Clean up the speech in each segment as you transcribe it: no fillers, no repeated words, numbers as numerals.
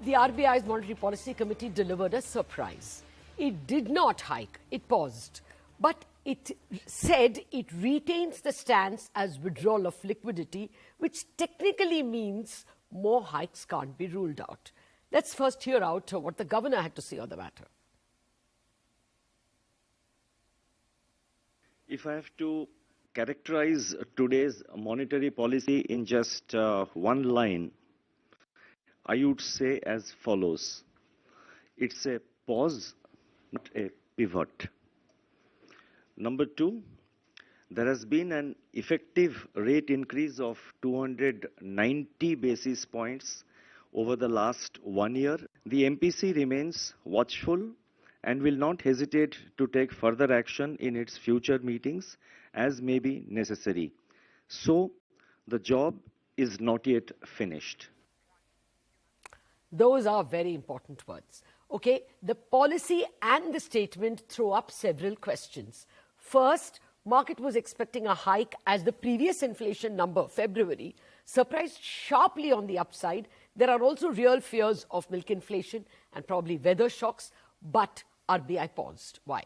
The RBI's Monetary Policy Committee delivered a surprise. It did not hike, it paused. But it said it retains the stance as withdrawal of liquidity, which technically means more hikes can't be ruled out. Let's first hear out what the governor had to say on the matter. If I have to characterize today's monetary policy in just one line, I would say as follows. It's a pause, not a pivot. Number two, there has been an effective rate increase of 290 basis points over the last 1 year. The MPC remains watchful and will not hesitate to take further action in its future meetings as may be necessary. So, the job is not yet finished. Those are very important words. Okay, the policy and the statement throw up several questions. First, market was expecting a hike as the previous inflation number, February, surprised sharply on the upside. There are also real fears of milk inflation and probably weather shocks, but RBI paused. Why?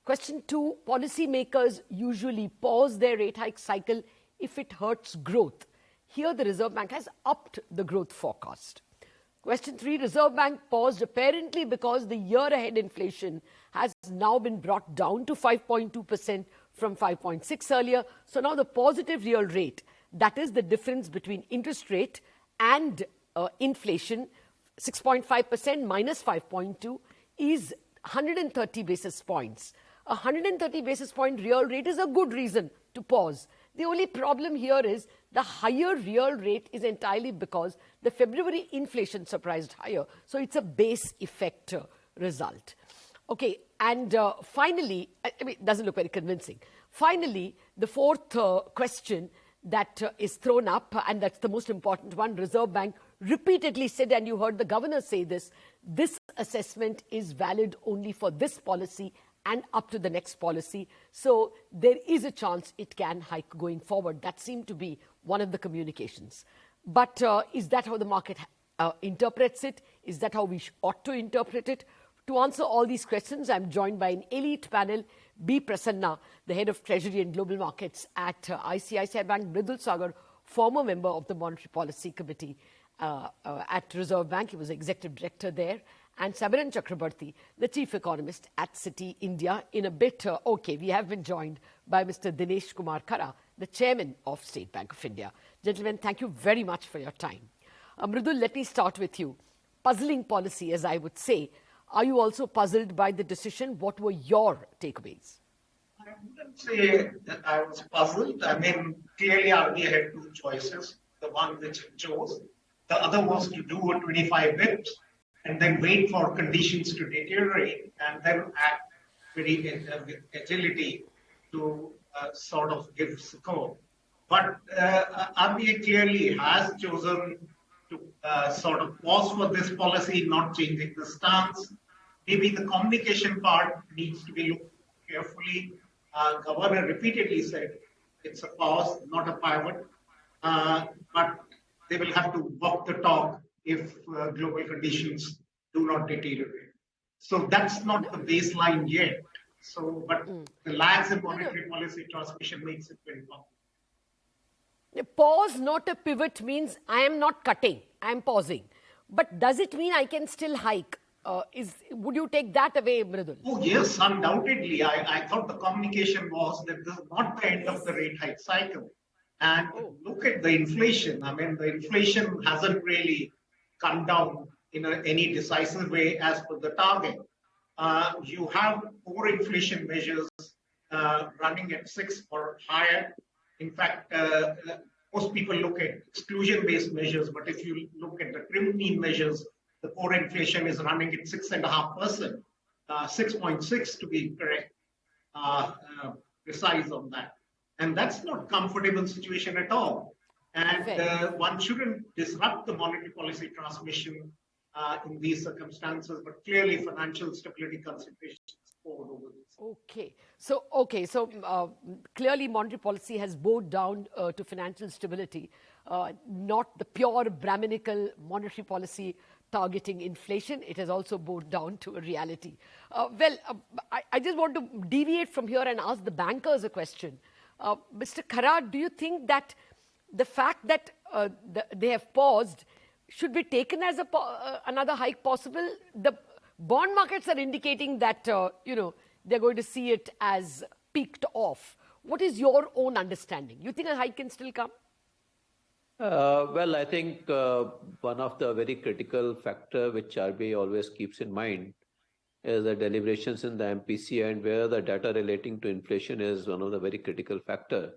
Question two, policymakers usually pause their rate hike cycle if it hurts growth. Here, the Reserve Bank has upped the growth forecast. Question three, Reserve Bank paused apparently because the year-ahead inflation has now been brought down to 5.2% from 5.6 earlier. So now the positive real rate, that is the difference between interest rate and inflation, 6.5% minus 5.2 is 130 basis points. A 130 basis point real rate is a good reason to pause. The only problem here is the higher real rate is entirely because the February inflation surprised higher. So it's a base effect result. Okay, and finally, I mean, it doesn't look very convincing. Finally, the fourth question that is thrown up, and that's the most important one, Reserve Bank repeatedly said, and you heard the governor say this assessment is valid only for this policy and up to the next policy. So there is a chance it can hike going forward. That seemed to be one of the communications. But is that how the market interprets it? Is that how we ought to interpret it? To answer all these questions, I'm joined by an elite panel. B. Prasanna, the head of Treasury and Global Markets at ICICI Bank. Mridul Saggar, former member of the Monetary Policy Committee at Reserve Bank. He was executive director there. And Samiran Chakraborty, the chief economist at Citi, India. In a bit, we have been joined by Mr. Dinesh Khara, the chairman of State Bank of India. Gentlemen, thank you very much for your time. Mridul, let me start with you. Puzzling policy, as I would say. Are you also puzzled by the decision? What were your takeaways? I wouldn't say that I was puzzled. I mean, clearly RBI had two choices. The one which it chose. The other was to do a 25 bips and then wait for conditions to deteriorate and then act very with agility to sort of give support. But RBI clearly has chosen to sort of pause for this policy, not changing the stance. Maybe the communication part needs to be looked carefully. Governor repeatedly said it's a pause, not a pivot. But they will have to walk the talk if global conditions do not deteriorate. So that's not the baseline yet. So, but the lags in monetary policy transmission makes it very complicated. Pause, not a pivot, means I am not cutting, I am pausing. But does it mean I can still hike? Would you take that away, Mridul? Oh, yes, undoubtedly. I thought the communication was that this is not the end of the rate hike cycle. And look at the inflation. I mean, the inflation hasn't really come down in any decisive way as per the target. You have core inflation measures running at 6 or higher. In fact, most people look at exclusion-based measures, but if you look at the trim mean measures, the core inflation is running at 6.5%, 6.6 to be correct, precise on that. And that's not comfortable situation at all. And one shouldn't disrupt the monetary policy transmission in these circumstances, but clearly financial stability considerations forward over this. So clearly monetary policy has bowed down to financial stability, not the pure Brahminical monetary policy targeting inflation, it has also bowed down to a reality. I just want to deviate from here and ask the bankers a question. Mr. Khara, do you think that the fact that they have paused should be taken as another hike possible? The bond markets are indicating that, they're going to see it as peaked off. What is your own understanding? You think a hike can still come? I think one of the very critical factor which RBI always keeps in mind is the deliberations in the MPC, and where the data relating to inflation is one of the very critical factor.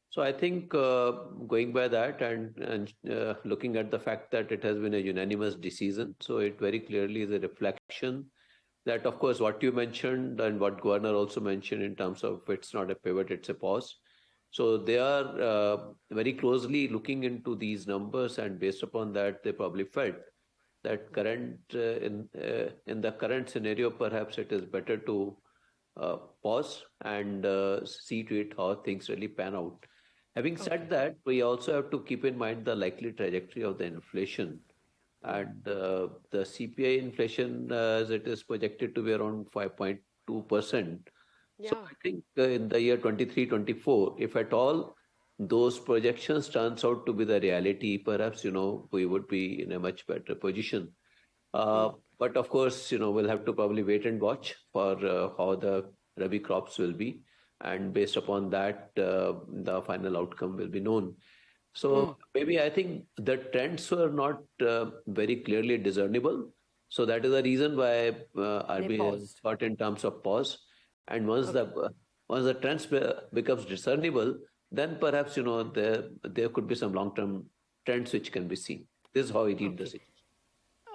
So I think going by that and looking at the fact that it has been a unanimous decision, so it very clearly is a reflection that, of course, what you mentioned and what Governor also mentioned in terms of it's not a pivot, it's a pause. So they are very closely looking into these numbers, and based upon that, they probably felt that in the current scenario, perhaps it is better to pause and see to it how things really pan out. Having said that, we also have to keep in mind the likely trajectory of the inflation. And the CPI inflation, as it is projected to be around 5.2%. Yeah. So I think in the year 23-24, if at all those projections turns out to be the reality, perhaps, we would be in a much better position. But of course, we'll have to probably wait and watch for how the Rabi crops will be. And based upon that, the final outcome will be known. So maybe I think the trends were not very clearly discernible. So that is the reason why RBI has thought in terms of pause. And once the trends becomes discernible, then perhaps there could be some long-term trends which can be seen. This is how I read the situation.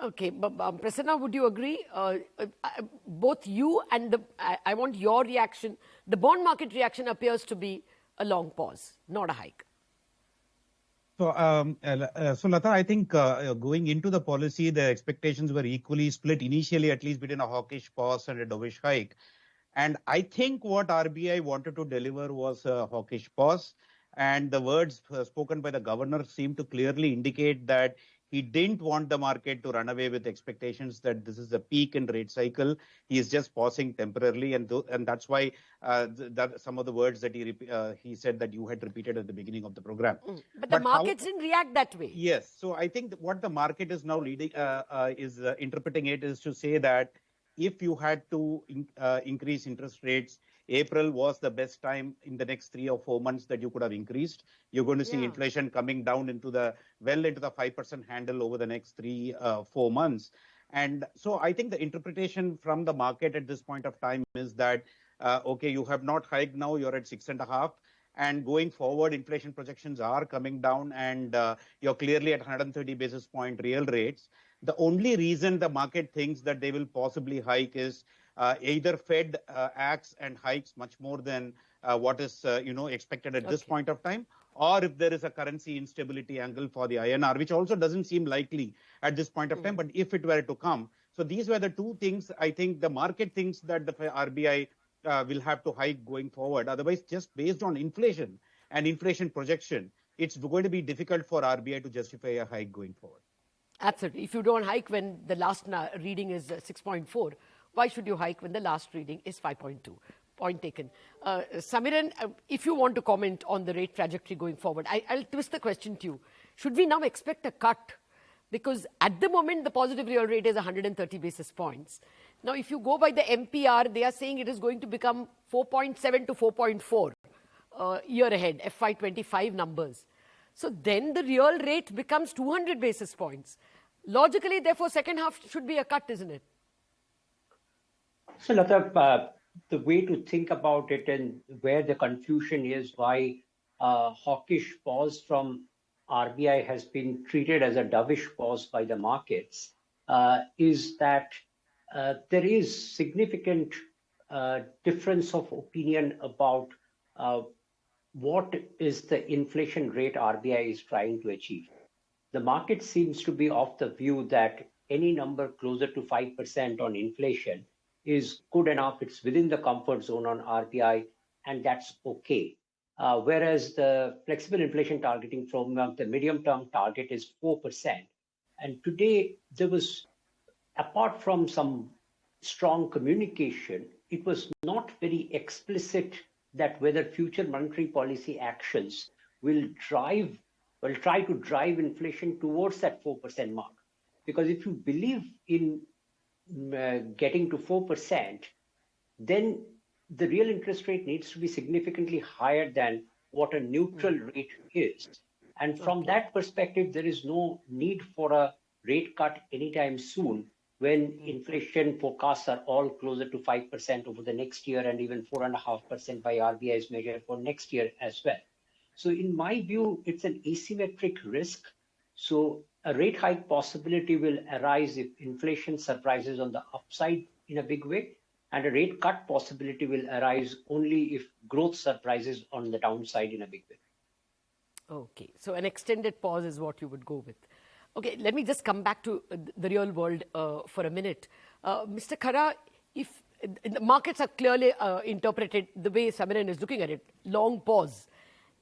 Okay, but Prasanna, would you agree? Both you and I want your reaction. The bond market reaction appears to be a long pause, not a hike. So, Lata, I think going into the policy, the expectations were equally split initially, at least between a hawkish pause and a dovish hike. And I think what RBI wanted to deliver was a hawkish pause. And the words spoken by the governor seem to clearly indicate that he didn't want the market to run away with expectations that this is a peak in rate cycle. He is just pausing temporarily. And that's why some of the words that he said that you had repeated at the beginning of the program. But the markets didn't react that way. Yes. So I think what the market is now interpreting it is to say that if you had to increase interest rates, April was the best time in the next 3 or 4 months that you could have increased. You're going to see inflation coming down into the 5% handle over the next 3-4 months. And so I think the interpretation from the market at this point of time is that, okay, you have not hiked now, you're at 6.5. And going forward, inflation projections are coming down, and you're clearly at 130 basis point real rates. The only reason the market thinks that they will possibly hike is either Fed acts and hikes much more than what is expected at this point of time, or if there is a currency instability angle for the INR, which also doesn't seem likely at this point of time. But if it were to come, so these were the two things. I think the market thinks that the RBI will have to hike going forward. Otherwise, just based on inflation and inflation projection, it's going to be difficult for RBI to justify a hike going forward. Absolutely. If you don't hike when the last reading is 6.4, why should you hike when the last reading is 5.2? Point taken. Samiran, if you want to comment on the rate trajectory going forward, I'll twist the question to you. Should we now expect a cut? Because at the moment, the positive real rate is 130 basis points. Now, if you go by the MPR, they are saying it is going to become 4.7 to 4.4 year ahead, FY25 numbers. So then the real rate becomes 200 basis points. Logically, therefore, second half should be a cut, isn't it? So, Lata, the way to think about it and where the confusion is why hawkish pause from RBI has been treated as a dovish pause by the markets is that there is significant difference of opinion about what is the inflation rate RBI is trying to achieve. The market seems to be of the view that any number closer to 5% on inflation is good enough. It's within the comfort zone on RBI, and that's okay. Whereas the flexible inflation targeting framework, the medium-term target is 4%. And today, there was, apart from some strong communication, it was not very explicit that whether future monetary policy actions will try to drive inflation towards that 4% mark. Because if you believe in getting to 4%, then the real interest rate needs to be significantly higher than what a neutral rate is. And from that perspective, there is no need for a rate cut anytime soon when inflation forecasts are all closer to 5% over the next year and even 4.5% by RBI's measure for next year as well. So in my view, it's an asymmetric risk. So a rate hike possibility will arise if inflation surprises on the upside in a big way, and a rate cut possibility will arise only if growth surprises on the downside in a big way. Okay, so an extended pause is what you would go with. Okay, let me just come back to the real world for a minute. Mr. Khara, if the markets are clearly interpreted the way Samiran is looking at it, long pause.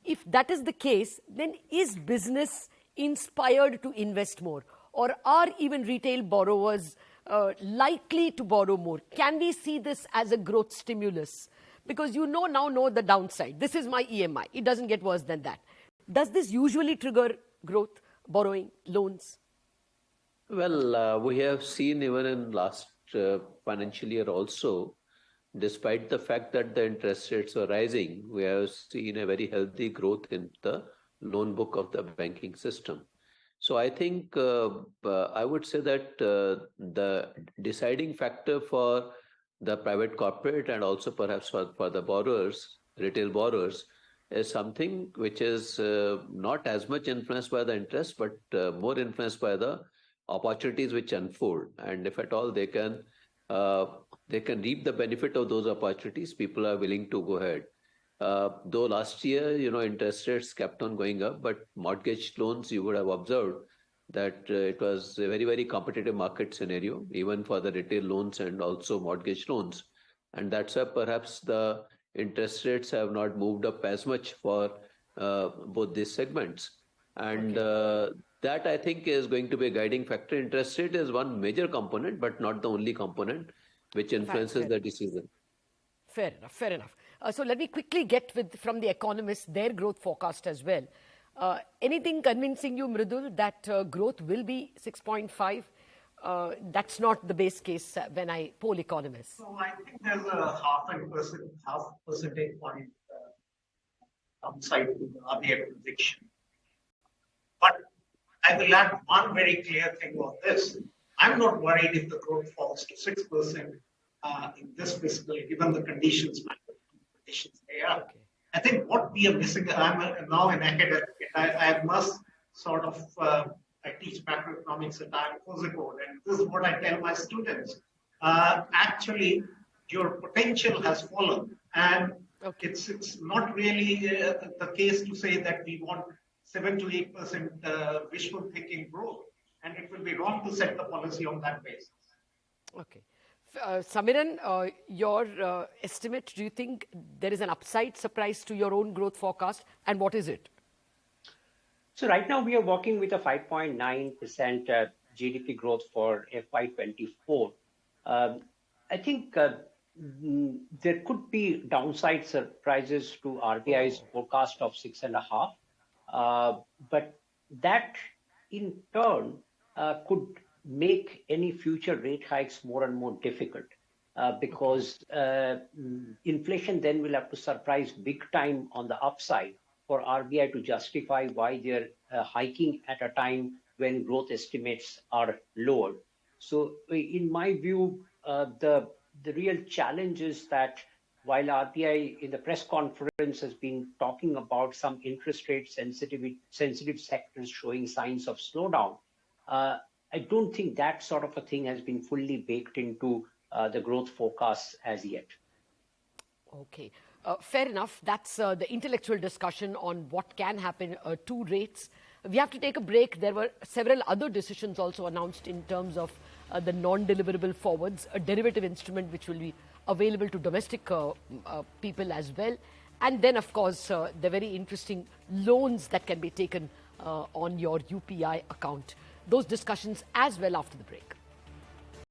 If that is the case, then is business inspired to invest more? Or are even retail borrowers likely to borrow more? Can we see this as a growth stimulus? Because you now know the downside. This is my EMI. It doesn't get worse than that. Does this usually trigger growth, borrowing, loans? Well, we have seen even in last financial year also, despite the fact that the interest rates are rising, we have seen a very healthy growth in the loan book of the banking system. So I think I would say that the deciding factor for the private corporate and also perhaps for the borrowers, retail borrowers, is something which is not as much influenced by the interest, but more influenced by the opportunities which unfold. And if at all they can reap the benefit of those opportunities, people are willing to go ahead. Though last year, interest rates kept on going up, but mortgage loans, you would have observed that it was a very, very competitive market scenario, even for the retail loans and also mortgage loans. And that's why perhaps the interest rates have not moved up as much for both these segments. And that, I think, is going to be a guiding factor. Interest rate is one major component, but not the only component which influences the decision. Fair enough, fair enough. So let me quickly get from the economists their growth forecast as well. Anything convincing you, Mridul, that growth will be 6.5? That's not the base case when I poll economists. So I think there's a half percentage point downside to the RBI prediction. But I will add one very clear thing on this. I'm not worried if the growth falls to 6% in this fiscal, given the conditions they are. Okay. I think what we are missing, I'm now an academic, I must sort of, I teach macroeconomics at Decode, and this is what I tell my students. Actually, your potential has fallen, and it's not really the case to say that we want 7 to 8% wishful thinking growth, and it will be wrong to set the policy on that basis. Okay. Samiran, your estimate, do you think there is an upside surprise to your own growth forecast, and what is it? So right now we are working with a 5.9% GDP growth for FY24. I think there could be downside surprises to RBI's forecast of 6.5%, but that in turn could make any future rate hikes more and more difficult because inflation then will have to surprise big time on the upside for RBI to justify why they're hiking at a time when growth estimates are lowered. So in my view, the real challenge is that while RBI in the press conference has been talking about some interest rate sensitive sectors showing signs of slowdown, I don't think that sort of a thing has been fully baked into the growth forecasts as yet. Okay. Fair enough. That's the intellectual discussion on what can happen to rates. We have to take a break. There were several other decisions also announced in terms of the non-deliverable forwards, a derivative instrument which will be available to domestic people as well. And then, of course, the very interesting loans that can be taken on your UPI account. those discussions as well after the break.